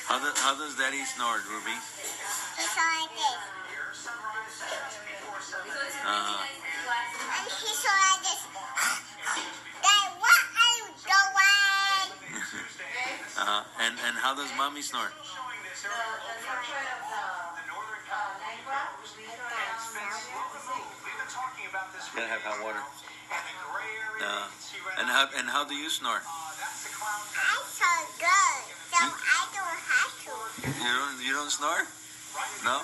How does Daddy snore, Ruby? He saw like this. And he saw like this. Dad, what are you doing? And how does Mommy snore? Gotta have hot water. And how do you snore? I'm so good, so I don't have to. You don't snore? No?